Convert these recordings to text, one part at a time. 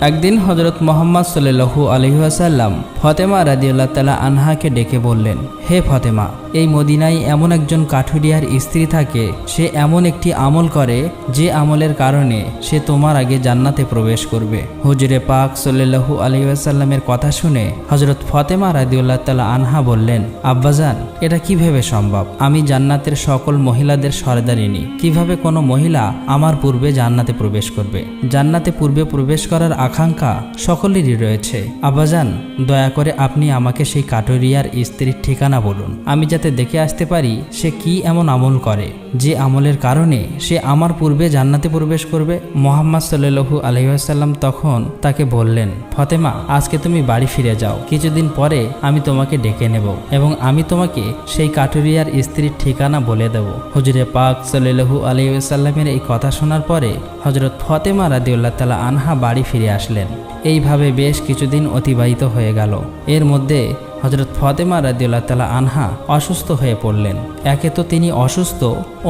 একদিন হযরত মুহাম্মদ সাল্লাল্লাহু আলাইহি ওয়াসাল্লাম ফাতেমা রাদিয়াল্লাহু তাআলা আনহাকে ডেকে বললেন, হে ফাতেমা, এই মদিনায় এমন একজন কাঠুরিয়ার স্ত্রী থাকে, সে এমন একটি আমল করে যে আমলের কারণে সে তোমার আগে জান্নাতে প্রবেশ করবে। হুজুরে পাক সাল্লাল্লাহু আলাইহি ওয়াসাল্লামের কথা শুনে হযরত ফাতেমা রাদিয়াল্লাহু তাআলা আনহা বললেন, আব্বাজান, এটা কিভাবে সম্ভব? আমি জান্নাতের সকল মহিলাদের সরদারিনী, কিভাবে কোনো মহিলা আমার পূর্বে জান্নাতে প্রবেশ করবে? জান্নাতে পূর্বে প্রবেশ করার আকাঙ্ক্ষা সকলেরই রয়েছে। আব্বাজান, দয়া করে আপনি আমাকে সেই কাঠুরিয়ার স্ত্রীর ঠিকানা বলুন, আমি যাতে দেখে আসতে পারি সে কি এমন আমল করে যে আমলের কারণে সে আমার পূর্বে জান্নাতে প্রবেশ করবে। মুহাম্মদ সাল্লাল্লাহু আলাইহি ওয়াসাল্লাম তখন তাকে বললেন, ফাতেমা, আজকে তুমি বাড়ি ফিরে যাও, কিছুদিন পরে আমি তোমাকে ডেকে নেব এবং আমি তোমাকে সেই কাঠুরিয়ার স্ত্রীর ঠিকানা বলে দেব। হুজুরে পাক সাল্লাল্লাহু আলাইহি ওয়াসাল্লামের এই কথা শোনার পরে হযরত ফাতেমা রাদিয়াল্লাহু তাআলা আনহা বাড়ি ফিরে আসলেন। এইভাবে বেশ কিছুদিন অতিবাহিত হয়ে গেল। এর মধ্যে হযরত ফাতেমা রাদিয়াল্লাহু তাআলা আনহা অসুস্থ হয়ে পড়লেন। একে তো তিনি অসুস্থ,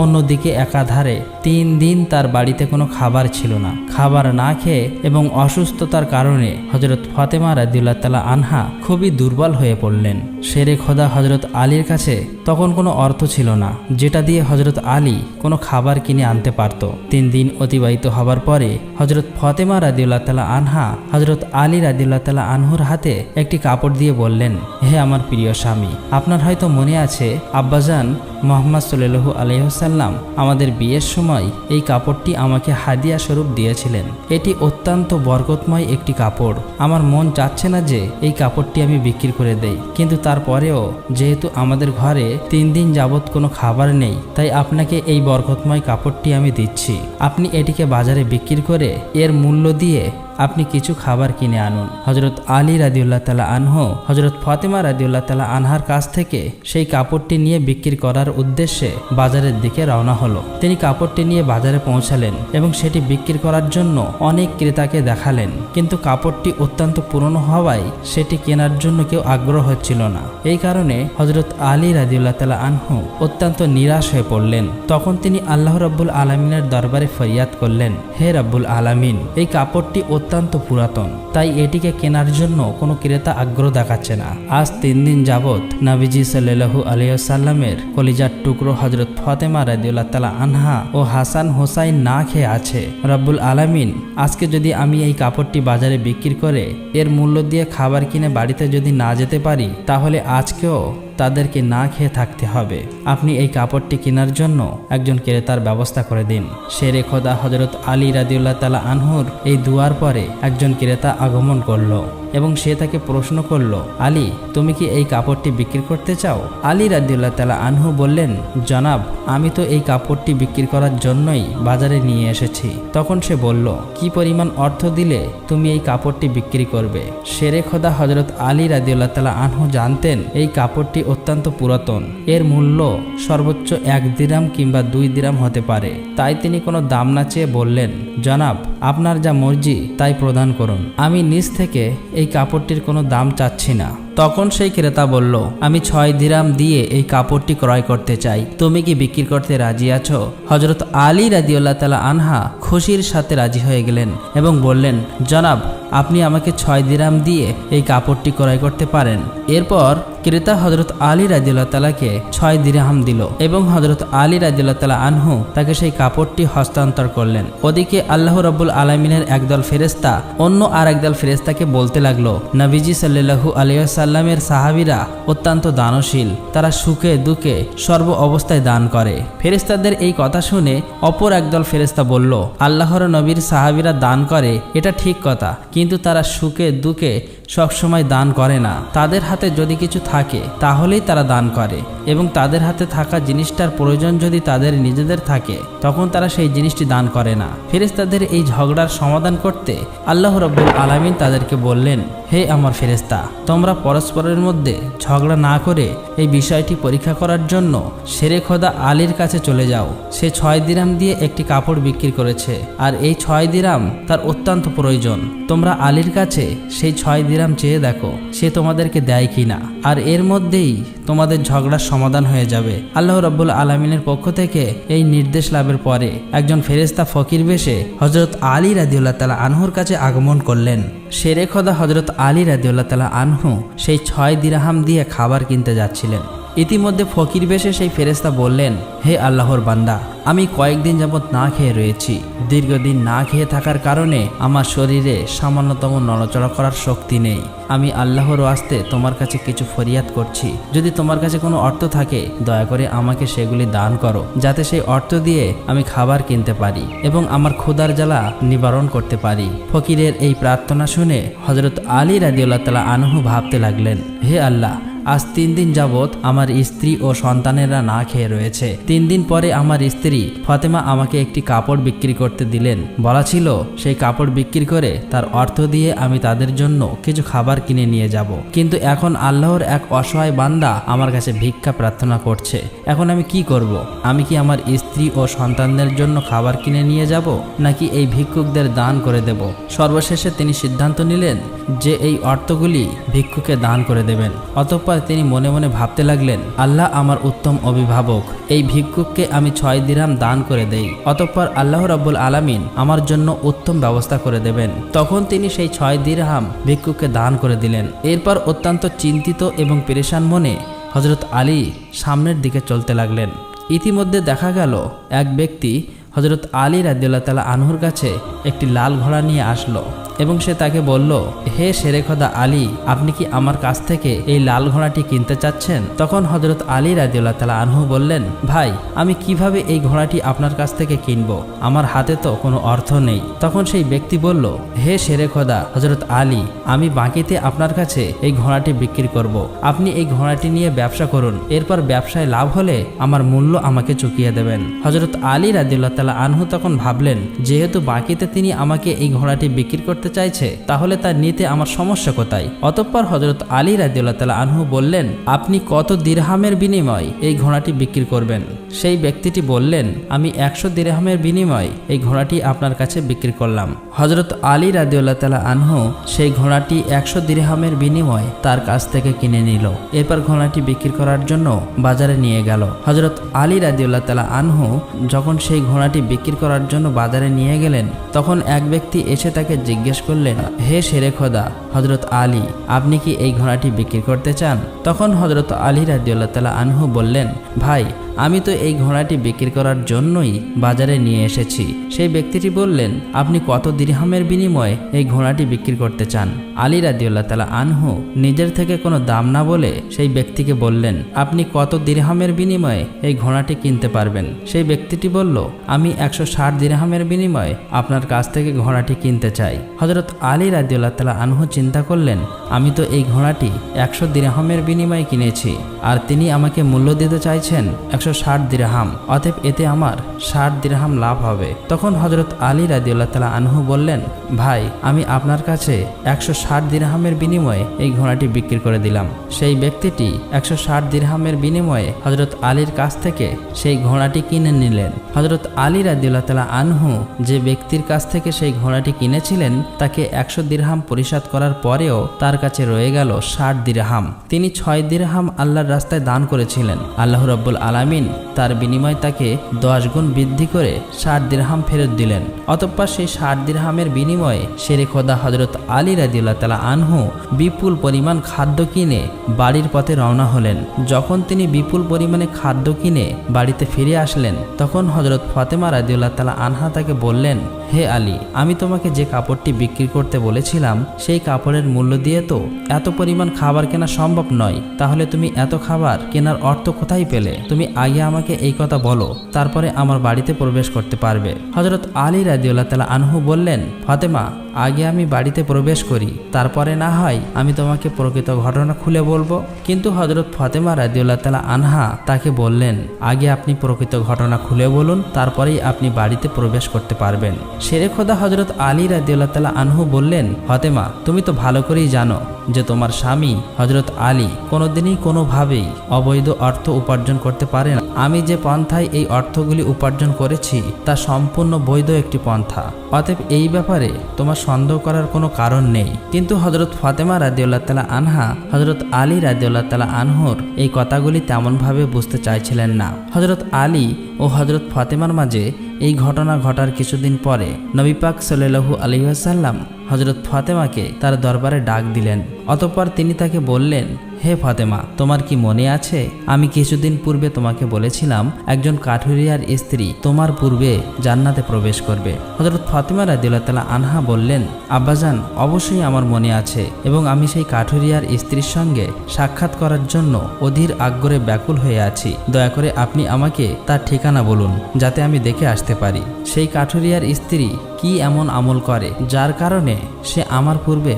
অন্যদিকে একাধারে 3 দিন তার বাড়িতে কোনো খাবার ছিল না। খাবার না খেয়ে এবং অসুস্থতার কারণে হযরত ফাতেমা রাদিয়াল্লাহু তাআলা আনহা খুবই দুর্বল হয়ে পড়লেন। শেরে খোদা হযরত আলীর কাছে তখন কোনো অর্থ ছিল না যেটা দিয়ে হযরত আলী কোনো খাবার কিনে আনতে পারত। 3 দিন অতিবাহিত হবার পরে হযরত ফাতেমা রাদিয়াল্লাহু তাআলা আনহা হযরত আলী রাদিয়াল্লাহু তাআলা আনহুর হাতে একটি কাপড় দিয়ে বললেন, হে আমার প্রিয় স্বামী, আপনার হয়তো মনে আছে আব্বাজান মুহাম্মদ সাল্লাল্লাহু আলাইহি ওয়াসাল্লাম আমাদের বিয়ের সময় এই কাপড়টি আমাকে হাদিয়া স্বরূপ দিয়েছিলেন। এটি অত্যন্ত বরকতময় একটি কাপড়। আমার মন চাচ্ছে না যে এই কাপড়টি আমি বিক্রি করে দেই, কিন্তু তারপরেও যেহেতু আমাদের ঘরে 3 দিন যাবৎ কোনো খাবার নেই, তাই আপনাকে এই বরকতময় কাপড়টি আমি দিচ্ছি। আপনি এটিকে বাজারে বিক্রি করে এর মূল্য দিয়ে আপনি কিছু খাবার কিনে আনুন। হযরত আলী রাদিয়াল্লাহু তাআলা আনহু হযরত ফাতেমা রাদিয়াল্লাহু তাআলা আনহার কাছ থেকে সেই কাপড়টি নিয়ে বিক্রি করার উদ্দেশ্যে বাজারের দিকে রওনা হলো। তিনি কাপড়টি নিয়ে বাজারে পৌঁছালেন এবং সেটি বিক্রি করার জন্য অনেক ক্রেতাকে দেখালেন, কিন্তু কাপড়টি অত্যন্ত পুরনো হওয়ায় সেটি কেনার জন্য কেউ আগ্রহ হচ্ছিল না। এই কারণে হযরত আলী রাদিয়াল্লাহু তাআলা আনহু অত্যন্ত নিরাশ হয়ে পড়লেন। তখন তিনি আল্লাহ রাব্বুল আলামিনের দরবারে ফরিয়াদ করলেন, হে রাব্বুল আলামিন, এই কাপড়টি অত্যন্ত পুরাতন, তাই এটিকে কেনার জন্য কোনো ক্রেতা আগ্রহ দেখাচ্ছে না। আজ 3 দিন যাবৎ নবীজি সাল্লাল্লাহু আলাইহি ওয়াসাল্লামের কলিজার টুকরো হযরত ফাতেমা রাদিয়াল্লাহু তাআলা আনহা ও হাসান হোসাইন না খেয়ে আছে। রব্বুল আলামিন, আজকে যদি আমি এই কাপড়টি বাজারে বিক্রি করে এর মূল্য দিয়ে খাবার কিনে বাড়িতে যদি না যেতে পারি, তাহলে আজকেও তাদেরকে না খেয়ে থাকতে হবে। আপনি এই কাপড়টি কেনার জন্য একজন ক্রেতার ব্যবস্থা করে দিন। শেরে খোদা হযরত আলী রাদিয়াল্লাহু তাআলা আনহুর এই দুয়ার পরে একজন ক্রেতা আগমন করলো এবং সে তাকে প্রশ্ন করলো, আলী, তুমি কি এই কাপড়টি বিক্রি করতে চাও? আলী রাদিয়াল্লাহু তাআলা আনহু বললেন, জনাব, আমি তো এই কাপড়টি বিক্রি করার জন্যই বাজারে নিয়ে এসেছি। তখন সে বলল, কি পরিমাণ অর্থ দিলে তুমি এই কাপড়টি বিক্রি করবে? শেরে খোদা হযরত আলী রাদিয়াল্লাহু তাআলা আনহু জানতেন এই কাপড়টি অত্যন্ত পুরাতন, এর মূল্য সর্বোচ্চ 1 দিরহাম কিংবা 2 দিরহাম হতে পারে। তাই তিনি কোনো দাম না চেয়ে বললেন, জনাব, আপনার যা মর্জি তাই প্রদান করুন, আমি নিজ থেকে এই কাপড়টির কোনো দাম চাচ্ছি না। তখন সেই ক্রেতা বলল, আমি 6 দিরহাম দিয়ে এই কাপড়টি ক্রয় করতে চাই, তুমি কি বিক্রি করতে রাজি আছো? হযরত আলী রাদিয়াল্লাহু তাআলা আনহা খুশির সাথে রাজি হয়ে গেলেন এবং বললেন, জনাব, আপনি আমাকে 6 দিরহাম দিয়ে এই কাপড়টি ক্রয় করতে পারেন। এরপর ক্রেতা হযরত আলী রাদিয়াল্লাহু তাআলাকে 6 দিরহাম দিল এবং হযরত আলী রাদিয়াল্লাহু তাআলা আনহু তাকে সেই কাপড়টি হস্তান্তর করলেন। ওদিকে আল্লাহ রাব্বুল আলামিনের একদল ফেরেশতা অন্য আরেকদল ফেরেশতাকে বলতে লাগলো, নবীজি সাল্লাল্লাহু আলাইহি ওয়াসাল্লামের সাহাবীরা অত্যন্ত দানশীল, তারা সুখে দুঃখে সর্ব অবস্থায় দান করে। ফেরেশতাদের এই কথা শুনে অপর একদল ফেরেশতা বলল, আল্লাহর নবীর সাহাবীরা দান করে এটা ঠিক কথা, কিন্তু তারা সুখে দুঃখে সবসময় দান করে না। তাদের হাতে যদি কিছু থাকে তাহলেই তারা দান করে এবং তাদের হাতে থাকা জিনিসটার প্রয়োজন যদি তাদের নিজেদের থাকে তখন তারা সেই জিনিসটি দান করে না। ফেরেশতাদের এই ঝগড়ার সমাধান করতে আল্লাহ রাব্বুল আলামিন তাদেরকে বললেন, হে আমার ফেরেশতা, তোমরা পরস্পরের মধ্যে ঝগড়া না করে এই বিষয়টি পরীক্ষা করার জন্য শেরে খোদা আলীর কাছে চলে যাও। সে 6 দিরহাম দিয়ে একটি কাপড় বিক্রি করেছে আর এই 6 দিরহাম তার অত্যন্ত প্রয়োজন। তোমরা আলীর কাছে সেই 6 দিরহাম দিরহাম চেয়ে দেখো সে তোমাদেরকে দেয় কিনা, আর এর মধ্যেই তোমাদের ঝগড়ার সমাধান হয়ে যাবে। আল্লাহ রাব্বুল আলামিনের পক্ষ থেকে এই নির্দেশ লাভের পরে একজন ফেরেশতা ফকির বেশে হযরত আলী রাদিয়াল্লাহু তাআলা আনহুর কাছে আগমন করলেন। শেরে খোদা হযরত আলী রাদিয়াল্লাহু তাআলা আনহু সেই 6 দিরহাম দিয়ে খাবার কিনতে যাচ্ছিলেন। ইতিমধ্যে ফকির বেশে সেই ফেরেশতা বললেন, হে আল্লাহর বান্দা, আমি কয়েকদিন যাবৎ না খেয়ে রয়েছি। দীর্ঘদিন না খেয়ে থাকার কারণে আমার শরীরে সামান্যতম নড়াচড়া করার শক্তি নেই। আমি আল্লাহর ওয়াস্তে তোমার কাছে কিছু ফরিয়াদ করছি। যদি তোমার কাছে কোনো অর্থ থাকে দয়া করে আমাকে সেগুলি দান করো, যাতে সেই অর্থ দিয়ে আমি খাবার কিনতে পারি এবং আমার ক্ষুধার জ্বালা নিবারণ করতে পারি। ফকিরের এই প্রার্থনা শুনে হযরত আলী রাদিয়াল্লাহু তাআলা আনহু ভাবতে লাগলেন, হে আল্লাহ, আজ 3 দিন যাবৎ আমার স্ত্রী ও সন্তানেরা না খেয়ে রয়েছে। 3 দিন পরে আমার স্ত্রী ফাতেমা আমাকে একটি কাপড় বিক্রি করতে দিলেন। বলা ছিল সেই কাপড় বিক্রি করে তার অর্থ দিয়ে আমি তাদের জন্য কিছু খাবার কিনে নিয়ে যাব। কিন্তু এখন আল্লাহর এক অসহায় বান্দা আমার কাছে ভিক্ষা প্রার্থনা করছে। এখন আমি কি করব? আমি কি আমার স্ত্রী ও সন্তানদের জন্য খাবার কিনে নিয়ে যাব, নাকি এই ভিক্ষুকদের দান করে দেব? সর্বশেষে তিনি সিদ্ধান্ত নিলেন যে এই অর্থগুলি ভিক্ষুকে দান করে দেবেন। অতঃপর তিনি মনে মনে ভাবতে লাগলেন, আল্লাহ আমার উত্তম অভিভাবক, এই ভিক্ষুককে আমি 6 দিরহাম দান করে দেই, অতঃপর আল্লাহ রাব্বুল আলামিন আমার জন্য উত্তম ব্যবস্থা করে দেবেন। তখন তিনি সেই 6 দিরহাম ভিক্ষুককে দান করে দিলেন। এরপর অত্যন্ত চিন্তিত এবং পেরেশান মনে হযরত আলী সামনের দিকে চলতে লাগলেন। ইতিমধ্যে দেখা গেল এক ব্যক্তি হযরত আলী রাদিয়াল্লাহু তাআলা আনহুর কাছে একটি লাল ঘোড়া নিয়ে আসলো এবং সে তাকে বলল, হে শেরে খোদা আলী, আপনি কি আমার কাছ থেকে এই লাল ঘোড়াটি কিনতে চাচ্ছেন? তখন হযরত আলী রাদিয়াল্লাহু তাআলা আনহু বললেন, ভাই, আমি কিভাবে এই ঘোড়াটি আপনার কাছ থেকে কিনব? আমার হাতে তো কোনো অর্থ নেই। তখন সেই ব্যক্তি বলল, হে শেরে খোদা হযরত আলী, আমি বাকিতে আপনার কাছে এই ঘোড়াটি বিক্রি করব। আপনি এই ঘোড়াটি নিয়ে ব্যবসা করুন, এরপর ব্যবসায় লাভ হলে আমার মূল্য আমাকে চুকিয়ে দেবেন। হযরত আলী রাদিয়াল্লাহু তাআলা আনহু তখন ভাবলেন, যেহেতু বাকিতে তিনি আমাকে এই ঘোড়াটি বিক্রি করতে চাইছে, তাহলে তা নিতে আমার সমস্যা কোথায়? অতঃপর হযরত আলী রাদিয়াল্লাহু তাআলা আনহু বললেন, আপনি কত দিরহামের বিনিময়ে এই ঘোড়াটি বিক্রি করবেন? সেই ব্যক্তিটি বললেন, আমি 100 দিরহামের বিনিময়ে এই ঘোড়াটি আপনার কাছে বিক্রি করলাম। হযরত আলী রাদিয়াল্লাহু তাআলা আনহু সেই ঘোড়াটি 100 দিরহামের বিনিময়ে তার কাছ থেকে কিনে নিল। এরপর ঘোড়াটি বিক্রি করার জন্য বাজারে নিয়ে গেল। হযরত আলী রাদিয়াল্লাহু তাআলা আনহু যখন সেই ঘোড়াটি বিক্রি করার জন্য বাজারে নিয়ে গেলেন, তখন এক ব্যক্তি এসে তাকে জিজ্ঞেস করলেন, হে শেরে খোদা হযরত আলী, আপনি কি এই ঘোড়াটি বিক্রি করতে চান? তখন হযরত আলী রাদিয়াল্লাহু তাআলা আনহু বললেন, ভাই, আমি তো এই ঘোড়াটি বিক্রি করার জন্যই বাজারে নিয়ে এসেছি। সেই ব্যক্তিটি বললেন, আপনি কত দিরহামের বিনিময়ে এই ঘোড়াটি বিক্রি করতে চান? আলী রাদিয়াল্লাহু তাআলা আনহু নিজের থেকে কোনো দাম না বলে সেই ব্যক্তিকে বললেন, আপনি কত দিরহামের বিনিময়ে এই ঘোড়াটি কিনতে পারবেন? সেই ব্যক্তিটি বলল, আমি 160 দিরহামের বিনিময়ে আপনার কাছ থেকে ঘোড়াটি কিনতে চাই। হযরত আলী রাদিয়াল্লাহু তাআলা আনহু চিন্তা করলেন, আমি তো এই ঘোড়াটি 100 দিরহামের বিনিময়ে কিনেছি, আর তিনি আমাকে মূল্য দিতে চাইছেন 160 দিরহাম, অতএব এতে আমার 60 দিরহাম লাভ হবে। তখন হযরত আলী রাদিয়াল্লাহু তাআলা আনহু বললেন, ভাই, আমি আপনার কাছে 160 দিরহামের বিনিময়ে এই ঘোড়াটি বিক্রি করে দিলাম। সেই ব্যক্তিটি 160 দিরহামের বিনিময়ে হযরত আলীর কাছ থেকে সেই ঘোড়াটি কিনে নিলেন। হযরত আলী রাদিয়াল্লাহু তাআলা আনহু যে ব্যক্তির কাছ থেকে সেই ঘোড়াটি কিনেছিলেন তাকে 100 দিরহাম পরিশোধ করার পরেও তার কাছে রয়ে গেল 60 দিরহাম। তিনি 6 দিরহাম আল্লাহর রাস্তায় দান করেছিলেন। আল্লাহ রাব্বুল আলামিন তার বিনিময়ে তাকে 10 গুণ বৃদ্ধি করে 60 দিরহাম ফেরত দিলেন। অতঃপর সেই 60 দিরহামের বিনিময়ে শেরে খোদা হযরত আলী রাদিয়াল্লাহু তাআলা আনহু বিপুল পরিমাণ খাদ্য কিনে বাড়ির পথে রওনা হলেন। যখন তিনি বিপুল পরিমাণে খাদ্য কিনে বাড়িতে ফিরে আসলেন, তখন হযরত ফাতেমা রাদিয়াল্লাহু তাআলা আনহা তাকে বললেন, হে আলী, আমি তোমাকে যে কাপড়টি বিক্রি করতে বলেছিলাম সেই কাপড়ের মূল্য দিয়ে তো এত পরিমাণ খাবার কেনা সম্ভব নয়, তাহলে তুমি এত খাবার কেনার অর্থ কোথায় পেলে? তুমি আগে আমাকে এই কথা বলো, তারপরে আমার বাড়িতে প্রবেশ করতে পারবে। হযরত আলী রাদিয়াল্লাহু তাআলা আনহু বললেন, ফাতেমা, আগে আমি বাড়িতে প্রবেশ করি, তারপরে না হয় আমি তোমাকে প্রকৃত ঘটনা খুলে বলবো। কিন্তু হযরত ফাতেমা রাদিয়াল্লাহু তাআলা আনহা তাকে বললেন, আগে আপনি প্রকৃত ঘটনা খুলে বলুন, তারপরেই আপনি বাড়িতে প্রবেশ করতে পারবেন। শেরে খোদা হযরত আলী রাদিয়াল্লাহু তাআলা আনহু বললেন, ফাতেমা, তুমি তো ভালো করেই জানো যে তোমার স্বামী হযরত আলী কোনোদিনই কোনোভাবেই অবৈধ অর্থ উপার্জন করতে পারে না। আমি যে পন্থায় এই অর্থগুলি উপার্জন করেছি তা সম্পূর্ণ বৈধ একটি পন্থা, অতএব এই ব্যাপারে তোমার সন্দেহ করার কোনো কারণ নেই। কিন্তু হযরত ফাতেমা রাদিয়াল্লাহু তাআলা আনহা হযরত আলী রাদিয়াল্লাহু তাআলা আনহুর এই কথাগুলি তেমনভাবে বুঝতে চাইছিলেন না। হযরত আলী ও হযরত ফাতেমার মাঝে এই ঘটনা ঘটার কিছুদিন পরে নবী পাক সাল্লাল্লাহু আলাইহি ওয়াসাল্লাম হযরত ফাতেমাকে তার দরবারে ডাক দিলেন। অতঃপর তিনি তাকে বললেন, হে ফাতেমা, তোমার কি মনে আছে আমি কিছুদিন পূর্বে তোমাকে বলেছিলাম একজন কাঠুরিয়ার স্ত্রী তোমার পূর্বে জান্নাতে প্রবেশ করবে? হযরত ফাতেমা রাদিয়াল্লাহু তাআলা আনহা বললেন, আব্বাজান, অবশ্যই আমার মনে আছে এবং আমি সেই কাঠুরিয়ার স্ত্রীর সঙ্গে সাক্ষাৎ করার জন্য অধীর আগ্রহে ব্যাকুল হয়ে আছি। দয়া করে আপনি আমাকে তার ঠিকানা বলুন যাতে আমি দেখে আসতে পারি। সেই কাঠুরিয়ার স্ত্রী কি এমন আমল করে যার কারণে সে আমার পূর্বে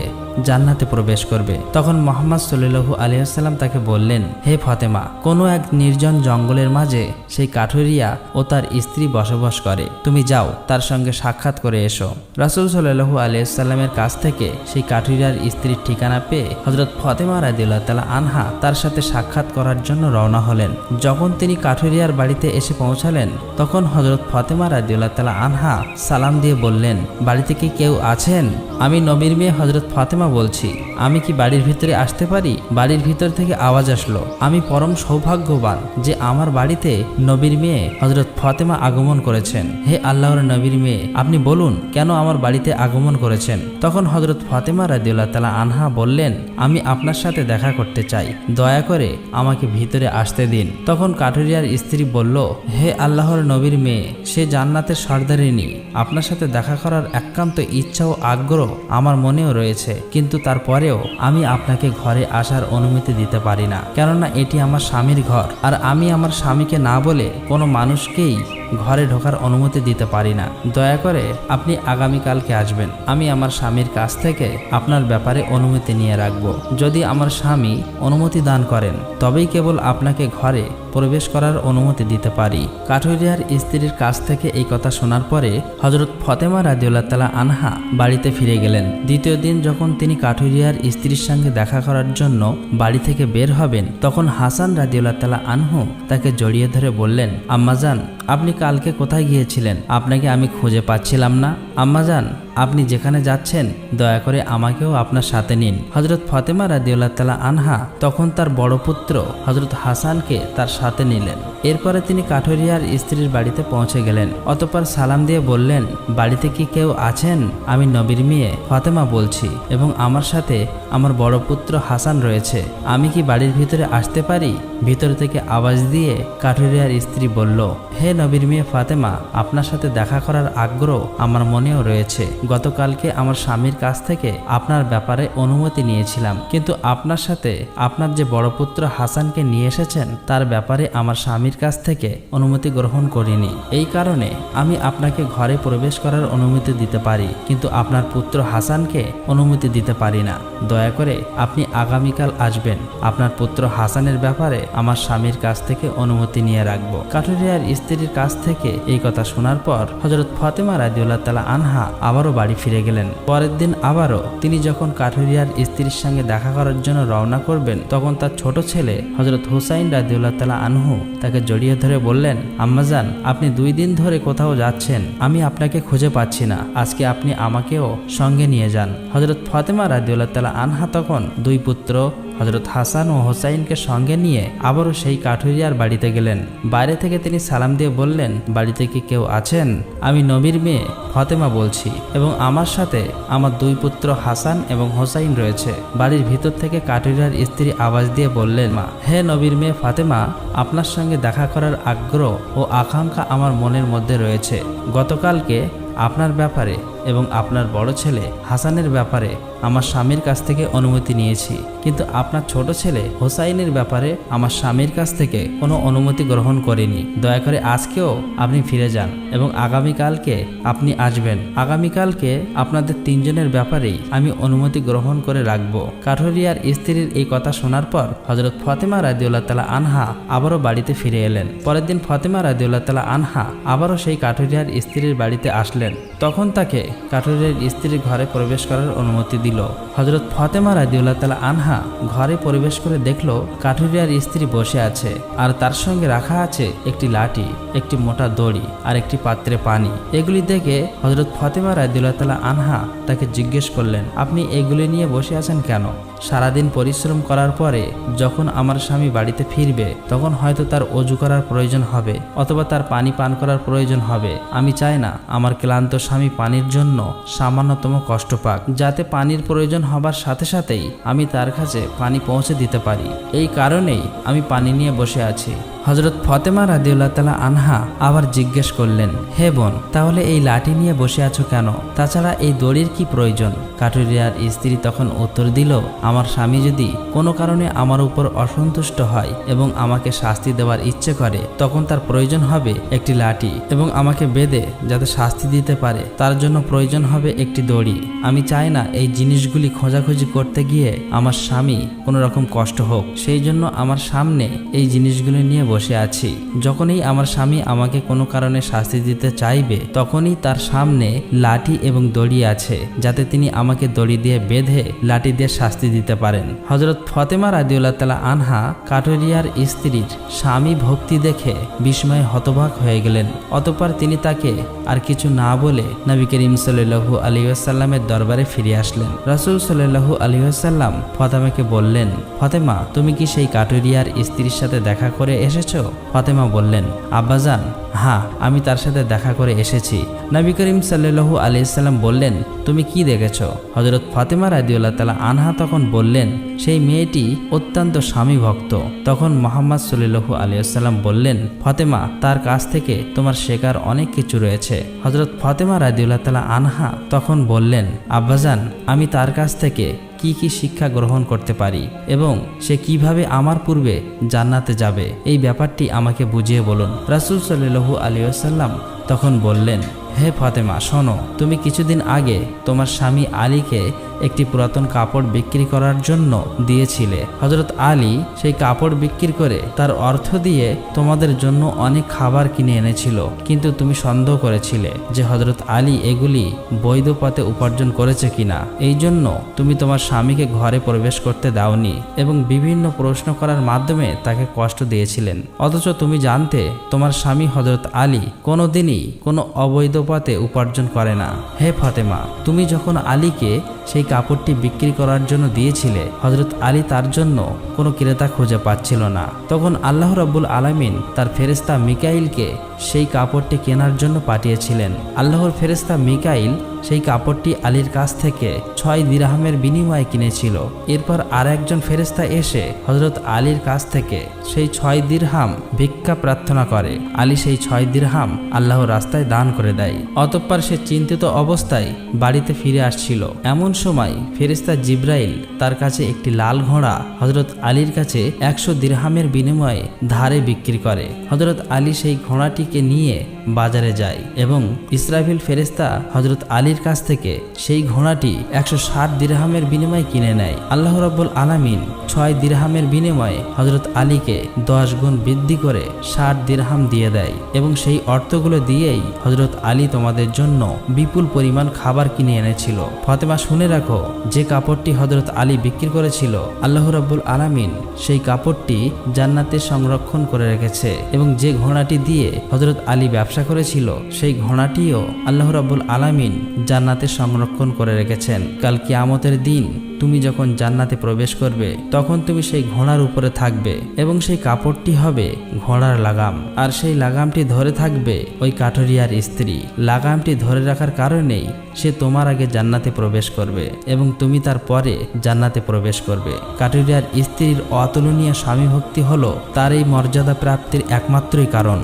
জান্নাতে প্রবেশ করবে? তখন মুহাম্মদ সাল্লাল্লাহু আলাইহি ওয়াসাল্লাম তাকে বললেন, হে ফাতেমা, কোনো এক নির্জন জঙ্গলের মাঝে সেই কাঠুরিয়া ও তার স্ত্রী বসবাস করে। তুমি যাও, তার সঙ্গে সাক্ষাৎ করে এসো। রাসূল সাল্লাল্লাহু আলাইহি ওয়াসাল্লামের কাছ থেকে সেই কাঠুরিয়ার স্ত্রীর ঠিকানা পেয়ে হযরত ফাতেমা রাদিয়াল্লাহু তাআলা আনহা তার সাথে সাক্ষাৎ করার জন্য রওনা হলেন। যখন তিনি কাঠুরিয়ার বাড়িতে এসে পৌঁছালেন তখন হযরত ফাতেমা রাদিয়াল্লাহু তাআলা আনহা সালাম দিয়ে বললেন, বাড়িতে কি কেউ আছেন? আমি নবীর মেয়ে হযরত ফাতেমা বলছি, আমি কি বাড়ির ভিতরে আসতে পারি? বাড়ির ভিতর থেকে আওয়াজ আসলো, আমি পরম সৌভাগ্যবান যে আমার বাড়িতে নবীর মেয়ে হযরত ফাতেমা আগমন করেছেন। হে আল্লাহর নবীর মেয়ে, আপনি বলুন কেন আমার বাড়িতে আগমন করেছেন? তখন হযরত ফাতেমা রাদিয়াল্লাহু তাআলা আনহা বললেন, আমি আপনার সাথে দেখা করতে চাই, দয়া করে আমাকে ভিতরে আসতে দিন। তখন কাঠুরিয়ার স্ত্রী বলল, হে আল্লাহর নবীর মেয়ে, সে জান্নাতের সর্দারিনী, আপনার সাথে দেখা করার একান্ত ইচ্ছা ও আগ্রহ আমার মনেও রয়েছে, কিন্তু তারপরেও আমি আপনাকে ঘরে আসার অনুমতি দিতে পারি না, কেননা এটি আমার স্বামীর ঘর, আর আমি আমার স্বামীকে না বলে কোনো মানুষকেই ঘরে ঢোকার অনুমতি দিতে পারি না। দয়া করে আপনি আগামীকালকে আসবেন, আমি আমার স্বামীর কাছ থেকে আপনার ব্যাপারে অনুমতি নিয়ে রাখব। যদি আমার স্বামী অনুমতি দান করেন তবেই কেবল আপনাকে ঘরে প্রবেশ করার অনুমতি দিতে পারি। কাঠুরিয়ার স্ত্রীর কাছ থেকে এই কথা শোনার পরে হযরত ফাতেমা রাদিয়াল্লাহু তাআলা আনহা বাড়িতে ফিরে গেলেন। দ্বিতীয় দিন যখন তিনি কাঠুরিয়ার স্ত্রীর সঙ্গে দেখা করার জন্য বাড়ি থেকে বের হবেন তখন হাসান রাদিয়াল্লাহু তাআলা আনহু তাকে জড়িয়ে ধরে বললেন, আম্মাজান, আপনি কালকে কোথায় গিয়েছিলেন? আপনাকে আমি খুঁজে পাচ্ছিলাম না। আম্মাজান, আপনি যেখানে যাচ্ছেন দয়া করে আমাকেও আপনার সাথে নিন। হযরত ফাতেমা রাদিয়াল্লাহু তাআলা আনহা তখন তার বড় পুত্র হযরত হাসানকে তার সাথে নিলেন। এরপরে তিনি কাঠুরিয়ার স্ত্রীর বাড়িতে পৌঁছে গেলেন। অতঃপর সালাম দিয়ে বললেন, বাড়িতে কি কেউ আছেন? আমি নবীর মেয়ে ফাতেমা বলছি এবং আমার সাথে আমার বড় পুত্র হাসান রয়েছে, আমি কি বাড়ির ভিতরে আসতে পারি? ভিতর থেকে আওয়াজ দিয়ে কাঠুরিয়ার স্ত্রী বলল, হে নবীর মেয়ে ফাতেমা, আপনার সাথে দেখা করার আগ্রহ আমার মনেও রয়েছে। গতকালকে আমার স্বামীর কাছ থেকে আপনার ব্যাপারে অনুমতি নিয়েছিলাম, কিন্তু আপনার সাথে আপনার যে বড় পুত্র হাসানকে নিয়ে এসেছেন তার ব্যাপারে আমার স্বামীর কাছ থেকে অনুমতি গ্রহণ করিনি। এই কারণে আমি আপনাকে ঘরে প্রবেশ করার অনুমতি দিতে পারি, কিন্তু আপনার পুত্র হাসানকে অনুমতি দিতে পারি না। দয়া করে আপনি আগামীকাল আসবেন, আপনার পুত্র হাসানের ব্যাপারে আমার স্বামীর কাছ থেকে অনুমতি নিয়ে রাখবো। কাঠুরিয়ার স্ত্রীর কাছ থেকে এই কথা শোনার পর হযরত ফাতেমা রাদিয়াল্লাহু তাআলা আনহা আবারও বাড়ি ফিরে গেলেন। পরের দিন আবারও তিনি যখন কাঠুরিয়ার স্ত্রীর সঙ্গে দেখা করার জন্য রওনা করবেন তখন তার ছোট ছেলে হযরত হুসাইন রাদিয়াল্লাহু তাআলা আনহু তাকে জড়িয়ে ধরে বললেন, আম্মাজান, আপনি 2 দিন ধরে কোথাও যাচ্ছেন, আমি আপনাকে খুঁজে পাচ্ছি না, আজকে আপনি আমাকেও সঙ্গে নিয়ে যান। হযরত ফাতেমা রাদিয়াল্লাহু তাআলা আনহা তখন 2 পুত্র হযরত হাসান ও হোসাইনকে সঙ্গে নিয়ে আবারও সেই কাঠুরিয়ার বাড়িতে গেলেন। বাইরে থেকে তিনি সালাম দিয়ে বললেন, বাড়িতে কি কেউ আছেন? আমি নবীর মেয়ে ফাতেমা বলছি এবং আমার সাথে আমার 2 পুত্র হাসান এবং হোসাইন রয়েছে। বাড়ির ভিতর থেকে কাঠুরিয়ার স্ত্রী আওয়াজ দিয়ে বললেন, মা, হে নবীর মেয়ে ফাতেমা, আপনার সঙ্গে দেখা করার আগ্রহ ও আকাঙ্ক্ষা আমার মনের মধ্যে রয়েছে। গতকালকে আপনার ব্যাপারে এবং আপনার বড় ছেলে হাসানের ব্যাপারে আমার স্বামীর কাছ থেকে অনুমতি নিয়েছি, কিন্তু আপনার ছোট ছেলে হোসাইনের ব্যাপারে আমার স্বামীর কাছ থেকে কোনো অনুমতি গ্রহণ করিনি। দয়া করে আজকেও আপনি ফিরে যান এবং আগামীকালকে আপনি আসবেন। আগামীকালকে আপনাদের 3 জনের ব্যাপারেই আমি অনুমতি গ্রহণ করে রাখব। কাঠুরিয়ার স্ত্রীর এই কথা শোনার পর হযরত ফাতেমা রাদিয়াল্লাহু তাআলা আনহা আবারও বাড়িতে ফিরে এলেন। পরের দিন ফাতেমা রাদিয়াল্লাহু তাআলা আনহা আবারও সেই কাঠুরিয়ার স্ত্রীর বাড়িতে আসলেন। তখন তাকে কাঠুরিয়ার স্ত্রীর ঘরে প্রবেশ করার অনুমতি দিল। হযরত ফাতেমা রাদিয়াল্লাহু তাআলা আনহা ঘরে প্রবেশ করে দেখল কাঠুরিয়ার স্ত্রী বসে আছে, আর তার সঙ্গে রাখা আছে একটি লাঠি, একটি মোটা দড়ি আর একটি পাত্রে পানি। এগুলি দেখে হযরত ফাতেমা রাদিয়াল্লাহু তাআলা আনহা তাকে জিজ্ঞেস করলেন, আপনি এগুলি নিয়ে বসে আছেন কেন? সারাদিন পরিশ্রম করার পরে যখন আমার স্বামী বাড়িতে ফিরবে তখন হয়তো তার অজু করার প্রয়োজন হবে অথবা তার পানি পান করার প্রয়োজন হবে। আমি চাই না আমার ক্লান্ত স্বামী পানির জন্য সামান্যতম কষ্ট পাক, যাতে পানির প্রয়োজন হবার সাথে সাথেই আমি তার কাছে পানি পৌঁছে দিতে পারি। এই কারণেই আমি পানি নিয়ে বসে আছি। হযরত ফাতেমা রাদিয়াল্লাহু তাআলা আনহা আবার জিজ্ঞেস করলেন, হে বোন, তাহলে এই লাঠি নিয়ে বসে আছো কেন? তাছাড়া এই দড়ির কি প্রয়োজন? কাঠুরিয়ার স্ত্রী তখন উত্তর দিল, আমার স্বামী যদি কোনো কারণে আমার উপর অসন্তুষ্ট হয় এবং আমাকে শাস্তি দেওয়ার ইচ্ছে করে তখন তার প্রয়োজন হবে একটি লাঠি, এবং আমাকে বেঁধে যাতে শাস্তি দিতে পারে তার জন্য প্রয়োজন হবে একটি দড়ি। আমি চাই না এই জিনিসগুলি খোঁজাখুঁজি করতে গিয়ে আমার স্বামী কোনো রকম কষ্ট হোক, সেই জন্য আমার সামনে এই জিনিসগুলি নিয়ে বসে আছি। যখনই আমার স্বামী আমাকে কোনো কারণে শাস্তি দিতে চাইবে তখনই তার সামনে লাঠি এবং দড়ি আছে, যাতে তিনি আমাকে দড়ি দিয়ে বেঁধে লাঠি দিয়ে শাস্তি দিতে পারেন। হযরত ফাতেমা রাদিয়াল্লাহু তাআলা আনহা কাঠুরিয়ার স্ত্রীর স্বামী ভক্তি দেখে বিস্ময়ে হতবাক হয়ে গেলেন। অতঃপর তিনি তাকে আর কিছু না বলে নবী করিম সাল্লাল্লাহু আলাইহি ওয়াসাল্লামের দরবারে ফিরে আসলেন। রাসূল সাল্লাল্লাহু আলাইহি ওয়াসাল্লাম ফাতেমাকে বললেন, ফাতেমা, তুমি কি সেই কাঠুরিয়ার স্ত্রীর সাথে দেখা করে এসেছো? ফাতেমা বললেন, আব্বাজান, হ্যাঁ, আমি তার সাথে দেখা করে এসেছি। নবী করিম সাল্লাল্লাহু আলাইহি ওয়াসাল্লাম বললেন, তুমি কি দেখেছো? হযরত ফাতেমা রাদিয়াল্লাহু তাআলা আনহা তখন বললেন, সেই মেয়েটি অত্যন্ত স্বামী ভক্ত। তখন মুহাম্মদ সাল্লাল্লাহু আলাইহি ওয়াসাল্লাম বললেন, ফাতেমা, তার কাছ থেকে তোমার শেখার অনেক কিছু রয়েছে। হযরত ফাতেমা রাদিয়াল্লাহু তাআলা আনহা তখন বললেন, আব্বাজান, আমি তার কাছ থেকে কি কি শিক্ষা গ্রহণ করতে পারি এবং সে কিভাবে আমার পূর্বে জান্নাতে যাবে, এই ব্যাপারটি আমাকে বুঝিয়ে বলুন। রাসূল সাল্লাল্লাহু আলাইহি ওয়াসাল্লাম তখন বললেন, হে ফাতেমা, শোনো, তুমি কিছুদিন আগে তোমার স্বামী আলীকে একটি পুরাতন কাপড় বিক্রি করার জন্য দিয়েছিলে। হযরত আলী সেই কাপড় বিক্রি করে তার অর্থ দিয়ে তোমাদের জন্য অনেক খাবার কিনে এনেছিল, কিন্তু তুমি সন্দেহ করেছিলে যে হযরত আলী এগুলি বৈধ পথে উপার্জন করেছে কিনা। এই জন্য তুমি তোমার স্বামীকে ঘরে প্রবেশ করতে দাওনি এবং বিভিন্ন প্রশ্ন করার মাধ্যমে তাকে কষ্ট দিয়েছিলেন। অথচ তুমি জানতে তোমার স্বামী হযরত আলী কোনোদিনই কোনো অবৈধ পথে উপার্জন করে না। হে ফাতেমা, তুমি যখন আলীকে সেই কাপড়টি বিক্রি করার জন্য দিয়েছিলে, হযরত আলী তার জন্য কোনো ক্রেতা খুঁজে পাচ্ছিল না। তখন আল্লাহ রাব্বুল আলামিন তার ফেরেশতা মিকাইলকে সেই কাপড়টি কেনার জন্য পাঠিয়েছিলেন। আল্লাহর ফেরেশতা মিকাইল সেই কাপড়টি আলীর কাছ থেকে 6 দিরহামের বিনিময়ে কিনেছিল। এরপর আর একজন ফেরেশতা এসে হযরত আলীর কাছ থেকে সেই 6 দিরহাম ভিক্ষা প্রার্থনা করে। আলী সেই 6 দিরহাম আল্লাহর রাস্তায় দান করে দেয়। অতঃপর সে চিন্তিত অবস্থায় বাড়িতে ফিরে আসছিল। এমন সময় ফেরেশতা জিব্রাইল তার কাছে একটি লাল ঘোড়া হযরত আলীর কাছে 100 দিরহামের বিনিময়ে ধারে বিক্রি করে। হযরত আলী সেই ঘোড়াটিকে নিয়ে বাজারে যায় এবং ইসরাফিল ফেরেশতা হযরত আলীর কাছ থেকে সেই ঘোড়াটি 160 দিরহামের বিনিময়ে কিনে নেয়। আল্লাহ রাব্বুল আলামিন 6 দিরহামের বিনিময়ে হযরত আলীকে 10 গুণ বৃদ্ধি করে 60 দিরহাম দিয়ে দেয় এবং সেই অর্থগুলো দিয়েই হযরত আলী তোমাদের জন্য বিপুল পরিমাণ খাবার কিনে এনেছিল। ফাতেমা, শুনে রাখো, যে কাপড়টি হযরত আলী বিক্রি করেছিল, আল্লাহ রাব্বুল আলামিন সেই কাপড়টি জান্নাতে সংরক্ষণ করে রেখেছে এবং যে ঘোড়াটি দিয়ে হযরত আলী ব্যবসা করেছিল সেই ঘোড়াটিও আল্লাহ রাব্বুল আলামিন জান্নাতে সংরক্ষণ করে রেখেছেন। কাল কিয়ামতের দিন তুমি যখন জান্নাতে প্রবেশ করবে তখন তুমি সেই ঘোড়ার উপরে থাকবে এবং সেই কাপড়টি হবে ঘোড়ার লাগাম, আর সেই লাগামটি ধরে থাকবে ওই কাঠুরিয়ার স্ত্রী। লাগামটি ধরে রাখার কারণেই সে তোমার আগে জান্নাতে প্রবেশ করবে এবং তুমি তার পরে জান্নাতে প্রবেশ করবে। কাঠুরিয়ার স্ত্রীর অতুলনীয় স্বামী ভক্তি হলো তার এই মর্যাদা প্রাপ্তির একমাত্রই কারণ।